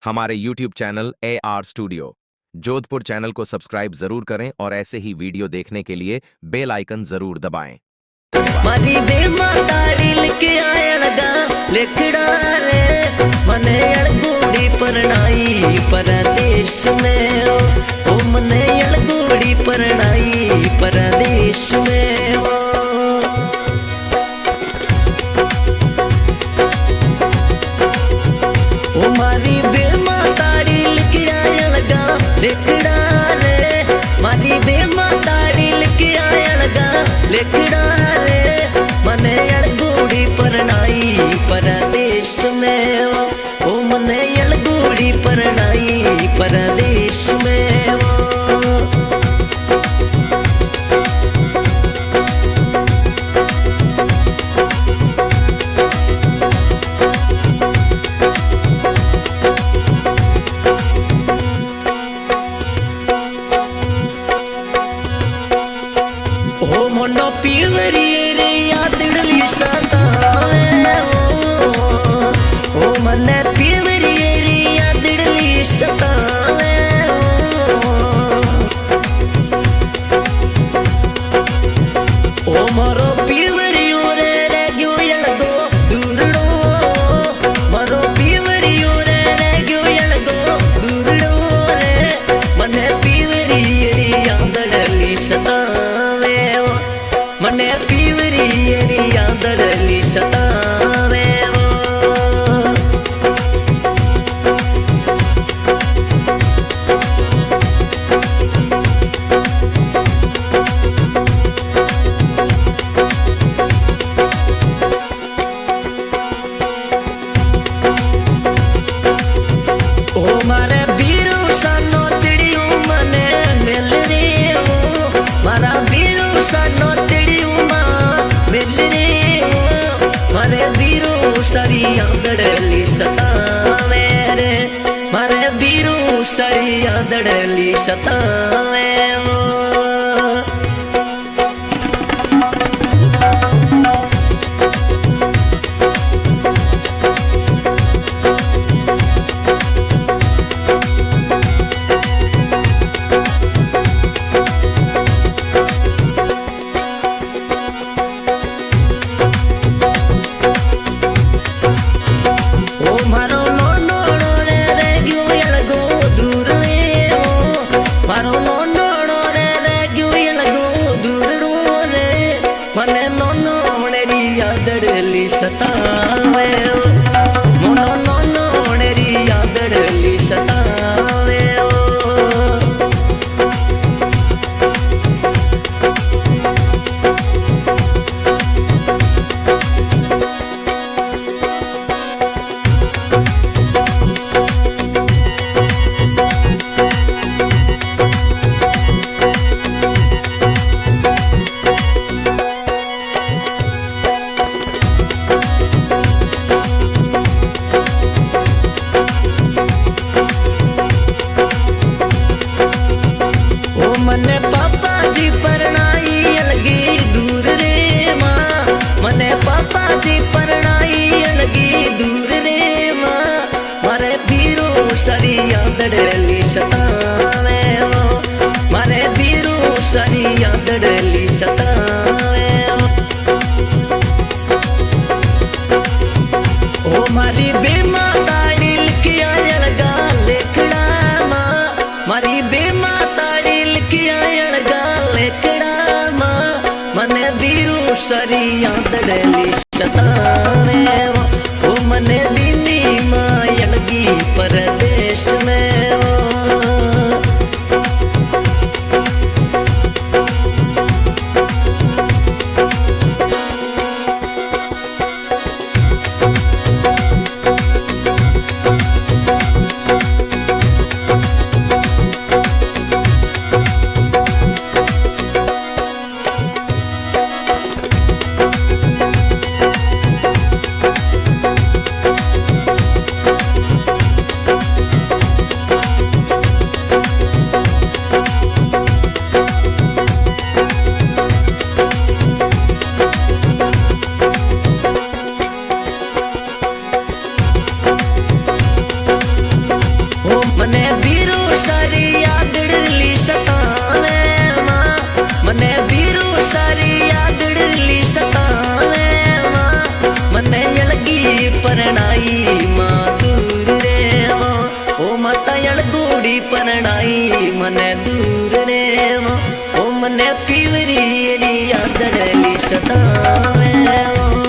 हमारे YouTube channel AR studio Jodhpur channel को subscribe जरूर करें और ऐसे ही वीडियो देखने के लिए बेल आइकन जरूर दबाएं। मारी बे माताड़ी लिखे आयलगा लेखड़ा रे मने अलगूड़ी परनाई परदेश में ओ मने अलगूड़ी परनाई परदेश में ओ मारी बे माताड़ी लिखे आयलगा लेखड़ा रे मारी बे माताड़ी लिखे आयलगा लेखड़ा मने अलगूड़ी परनाई परदेश में ओ मने अलगूड़ी परनाई परदेश में ओ मनो पीवरी ओ मने पीवरी यादड़ी सतावे ओ मारो पीवरी रे रे गयो यलगो दूरड़ो मारो पीवरी रे रे गयो यलगो दूरड़ो रे मने पीवरी यादड़ी सतावे मने पीवरी यादड़ी सतावे ओ मारे बीरू सानो तिड़ियो मने मिल रे ओ मारा बीरू सानो तिड़ियो मिल रे मारे बीरू सरी आंदड़ली सतावे रे मारे बीरू सरी आंदड़ली सतावे मने नोनो नेरी यादड़ी सतावे मोनो नोनो नेरी यादड़ी सतावे मने पापा जी परनाई अलगी दूर रे माँ मने पापा जी परनाई अलगी दूर रे माँ मारे बीरू सरी यादड़ी सतावे मारे बीरू सरी यादड़ी सतावे ओ मारी बेमाताड़ी लिखिया अलगा लेखड़ा माँ मारी बेमाताड़ी मने बीरू सरी यादड़ी सतावे ओ मने दीनी माँ यलगी परदेश में मने बीरू सारी यादड़ली सतावे मां, मने बीरू सारी यादड़ली सतावे मां, मने यलगी परणाई मां दूर रे मां, ओ माता यलगूड़ी परणाई मने दूर रे मां, ओ मने पीवरी यादड़ली सतावे मां।